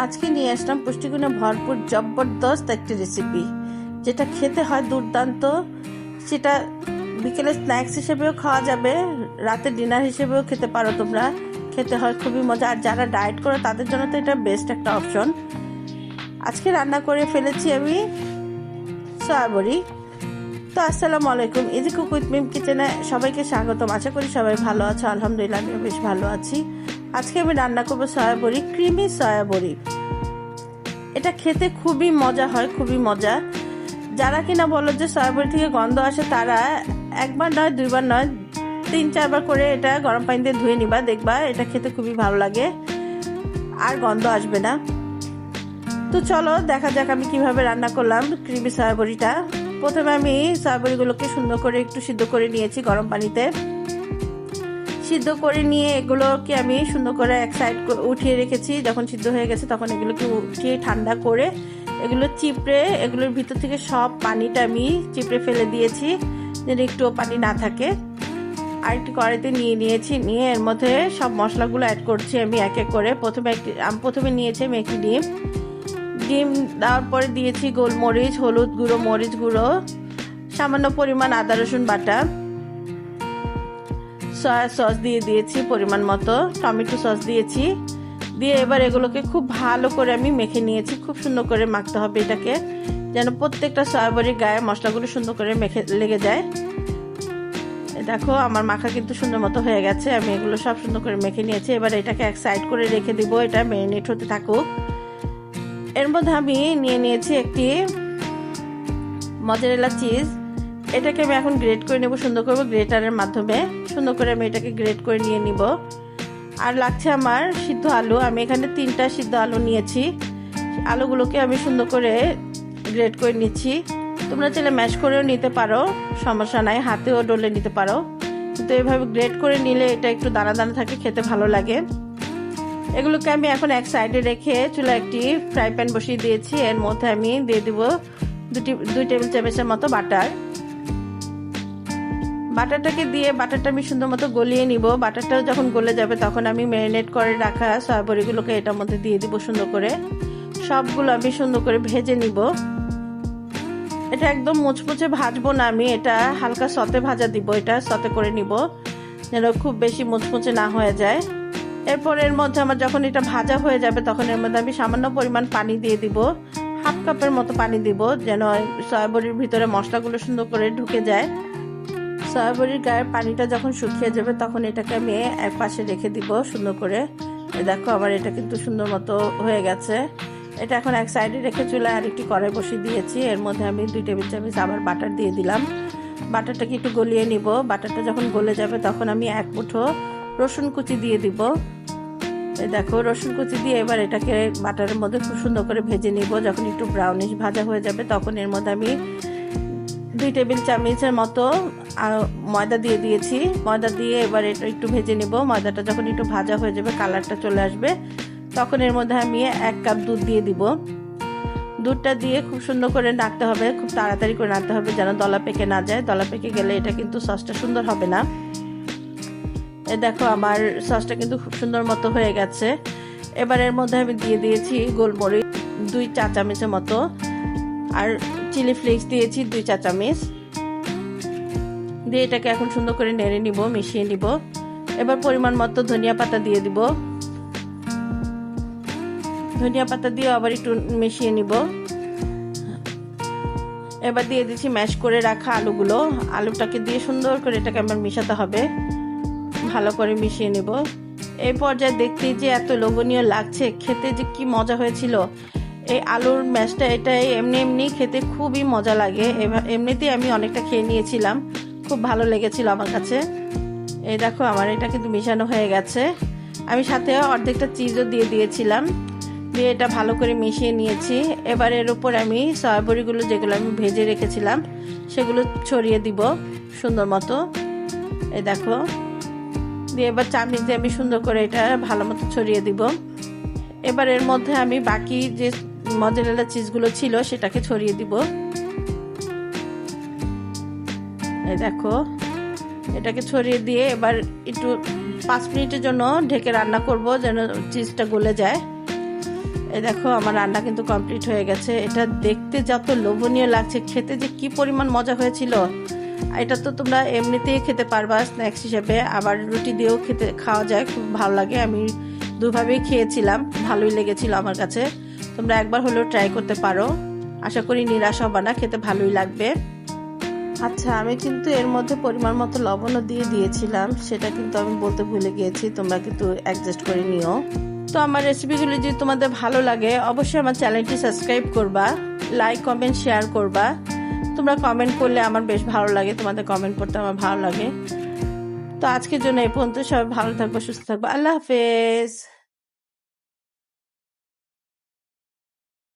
আজকে নিয়ে আসলাম পুষ্টিগুণে ভরপুর জবরদস্ত একটি রেসিপি, যেটা খেতে হয় দুর্দান্ত। সেটা বিকেলে স্ন্যাক্স হিসেবেও খাওয়া যাবে, রাতে ডিনার হিসেবেও খেতে পারো তোমরা। খেতে হয় খুবই মজা, আর যারা ডায়েট করো তাদের জন্য তো এটা বেস্ট একটা অপশন। আজকে রান্না করে ফেলেছি আমি সয়াবড়ি। তো আসসালামু আলাইকুম, ইজি কুক উইথ মিম কিচেনে সবাইকে স্বাগতম। আশা করি সবাই ভালো আছো। আলহামদুলিল্লাহ আমিও বেশ ভালো আছি। আজকে আমি রান্না করবো সয়াবড়ি, ক্রিমি সয়াবড়ি। এটা খেতে খুবই মজা হয়, খুবই মজা। যারা কিনা বলো যে সয়াবড়ি থেকে গন্ধ আসে, তারা একবার নয়, দুইবার নয়, 3-4 বার করে এটা গরম পানিতে ধুয়ে নিবা, দেখবা এটা খেতে খুবই ভালো লাগে, আর গন্ধ আসবে না। তো চলো দেখা যাক আমি কিভাবে রান্না করলাম ক্রিমি সয়াবড়িটা। প্রথমে আমি সয়াবড়িগুলোকে সুন্দর করে একটু সিদ্ধ করে নিয়েছি গরম পানিতে। সিদ্ধ করে নিয়ে এগুলোকে আমি সুন্দর করে এক সাইড উঠিয়ে রেখেছি। যখন সিদ্ধ হয়ে গেছে তখন এগুলোকে উঠিয়ে ঠান্ডা করে এগুলো চিপড়ে, এগুলোর ভিতর থেকে সব পানিটা আমি চিপড়ে ফেলে দিয়েছি, যেন একটুও পানি না থাকে। আর একটি কড়াইতে নিয়েছি, নিয়ে এর মধ্যে সব মশলাগুলো অ্যাড করছি আমি এক এক করে। প্রথমে নিয়েছি আমি একটি ডিম দেওয়ার পরে দিয়েছি গোলমরিচ, হলুদ গুঁড়ো, মরিচ গুঁড়ো, সামান্য পরিমাণ আদা রসুন বাটা, সয়া সস দিয়ে দিয়েছি পরিমাণ মতো, টমেটো সস দিয়েছি। দিয়ে এবার এগুলোকে খুব ভালো করে আমি মেখে নিয়েছি। খুব সুন্দর করে মাখতে হবে এটাকে, যেন প্রত্যেকটা সয়াবড়ির গায়ে মশলাগুলো সুন্দর করে লেগে যায়। দেখো আমার মাখা কিন্তু সুন্দর মতো হয়ে গেছে। আমি এগুলো সব সুন্দর করে মেখে নিয়েছি। এবার এটাকে এক সাইড করে রেখে দিব, এটা ম্যারিনেট হতে থাকুক। এর মধ্যে আমি নিয়ে নিয়েছি একটি মজারেলা চিজ। এটাকে আমি এখন গ্রেট করে নেব, সুন্দর করবো গ্রেটারের মাধ্যমে। সুন্দর করে আমি এটাকে গ্রেট করে নিয়ে নিব। আর লাগছে আমার সিদ্ধ আলু। আমি এখানে 3টা সিদ্ধ আলু নিয়েছি। আলুগুলোকে আমি সুন্দর করে গ্রেট করে নিচ্ছি। তোমরা চাইলে ম্যাশ করেও নিতে পারো, সমস্যা নাই, হাতেও ডলে নিতে পারো, কিন্তু এইভাবে গ্রেট করে নিলে এটা একটু দানা দানা থাকে, খেতে ভালো লাগে। এগুলোকে আমি এখন এক সাইডে রেখে চুলায় একটি ফ্রাই প্যান বসিয়ে দিয়েছি। এর মধ্যে আমি দিয়ে দিব 2 টেবিল চামচের মতো বাটার। বাটারটাকে দিয়ে বাটারটা আমি সুন্দর মতো গলিয়ে নিব। বাটারটা যখন গলে যাবে তখন আমি ম্যারিনেট করে রাখা সয়াবড়িগুলোকে এটার মধ্যে দিয়ে দিব সুন্দর করে। সবগুলো আমি সুন্দর করে ভেজে নিব। এটা একদম মুচমুচে ভাজবো না আমি, এটা হালকা সতে ভাজা দিব। এটা সতে করে নিব যেন খুব বেশি মুচমুচে না হয়ে যায়। এরপর এর মধ্যে আমার যখন এটা ভাজা হয়ে যাবে তখন এর মধ্যে আমি সামান্য পরিমাণ পানি দিয়ে দিব, 1/2 কাপের মতো পানি দিব, যেন সয়াবড়ির ভিতরে মশলাগুলো সুন্দর করে ঢুকে যায়। সয়াবড়ির গায়ের পানিটা যখন শুকিয়ে যাবে তখন এটাকে আমি এক পাশে রেখে দিব সুন্দর করে। দেখো আমার এটা কিন্তু সুন্দর মতো হয়ে গেছে। এটা এখন এক সাইডে রেখে চুলায় আরেকটি কড়াই বসিয়ে দিয়েছি। এর মধ্যে আমি 2 টেবিল চামচ আবার বাটার দিয়ে দিলাম। বাটারটাকে একটু গলিয়ে নিব। বাটারটা যখন গলে যাবে তখন আমি 1 মুঠো রসুন কুচি দিয়ে দিব। দেখো রসুন কুচি দিয়ে এবার এটাকে বাটারের মধ্যে খুব সুন্দর করে ভেজে নিব। যখন একটু ব্রাউনিশ ভাজা হয়ে যাবে তখন এর মধ্যে আমি 2 টেবিল চামচের মতো ময়দা দিয়ে দিয়েছি। ময়দা দিয়ে এবার এটা একটু ভেজে নিব। ময়দাটা যখন একটু ভাজা হয়ে যাবে, কালারটা চলে আসবে, তখন এর মধ্যে আমি 1 কাপ দুধ দিয়ে দিব। দুধটা দিয়ে খুব সুন্দর করে নাড়তে হবে, খুব তাড়াতাড়ি করে নাড়তে হবে, যেন দলা পেকে না যায়। দলা পেকে গেলে এটা কিন্তু সসটা সুন্দর হবে না। দেখো আমার সসটা কিন্তু খুব সুন্দর মতো হয়ে গেছে। এবার এর মধ্যে আমি দিয়ে দিয়েছি গোলমরিচ 2 চা চামচের মতো, আর চিলি ফ্লেক্স দিয়েছি 2 চা চামচ দিয়ে এটাকে এখন সুন্দর করে নেড়ে নিব, মিশিয়ে নিব। এবার পরিমাণ মতো ধনিয়া পাতা দিয়ে দিব। ধনিয়া পাতা দিয়ে আবার একটু মিশিয়ে নিব। এবার দিয়ে দিচ্ছি ম্যাশ করে রাখা আলুগুলো। আলুটাকে দিয়ে সুন্দর করে এটাকে আমার মিশাতে হবে, ভালো করে মিশিয়ে নিব। এই পর্যায়ে দেখতে যে এত লোভনীয় লাগছে, খেতে যে কি মজা হয়েছিল। এই আলুর ম্যাশটা এটাই এমনি খেতে খুবই মজা লাগে। এমনিতেই আমি অনেকটা খেয়ে নিয়েছিলাম, খুব ভালো লেগেছিল আমার কাছে। এই দেখো আমার এটা কিন্তু মিশানো হয়ে গেছে। আমি সাথে অর্ধেকটা চিজও দিয়ে দিয়েছিলাম, দিয়ে এটা ভালো করে মিশিয়ে নিয়েছি। এবার এর উপর আমি সয়াবড়িগুলো যেগুলো আমি ভেজে রেখেছিলাম সেগুলো ছড়িয়ে দিব সুন্দর মতো। এই দেখো দিয়ে এবার চামচ দিয়ে আমি সুন্দর করে এটা ভালো মতো ছড়িয়ে দিব। এবার এর মধ্যে আমি বাকি যে মজারেলা চিজগুলো ছিল সেটাকে ছড়িয়ে দিব। এই দেখো এটাকে ছড়িয়ে দিয়ে এবার একটু 5 মিনিটের জন্য ঢেকে রান্না করব, যেন চিজটা গলে যায়। এই দেখো আমার রান্না কিন্তু কমপ্লিট হয়ে গেছে। এটা দেখতে যত লোভনীয় লাগছে, খেতে যে কি পরিমাণ মজা হয়েছিল। এটা তো তোমরা এমনিতেই খেতে পারবা স্ন্যাক্স হিসেবে, আবার রুটি দিয়েও খাওয়া যায়, খুব ভালো লাগে। আমি দুভাবেই খেয়েছিলাম, ভালোই লেগেছিল আমার কাছে। তোমরা একবার হলেও ট্রাই করতে পারো, আশা করি নিরাশ হবে না, খেতে ভালোই লাগবে। আচ্ছা, আমি কিন্তু এর মধ্যে পরিমাণ মতো লবণও দিয়েছিলাম, সেটা কিন্তু আমি বলতে ভুলে গিয়েছি, তোমরা কিন্তু অ্যাডজাস্ট করে নিও। তো আমার রেসিপিগুলি যদি তোমাদের ভালো লাগে অবশ্যই আমার চ্যানেলটি সাবস্ক্রাইব করবা, লাইক কমেন্ট শেয়ার করবা। তোমরা কমেন্ট করলে আমার বেশ ভালো লাগে, তোমাদের কমেন্ট পড়তে আমার ভালো লাগে। তো আজকের জন্য এই পর্যন্ত, সবাই ভালো থাকবো, সুস্থ থাকবো, আল্লাহ হাফেজ।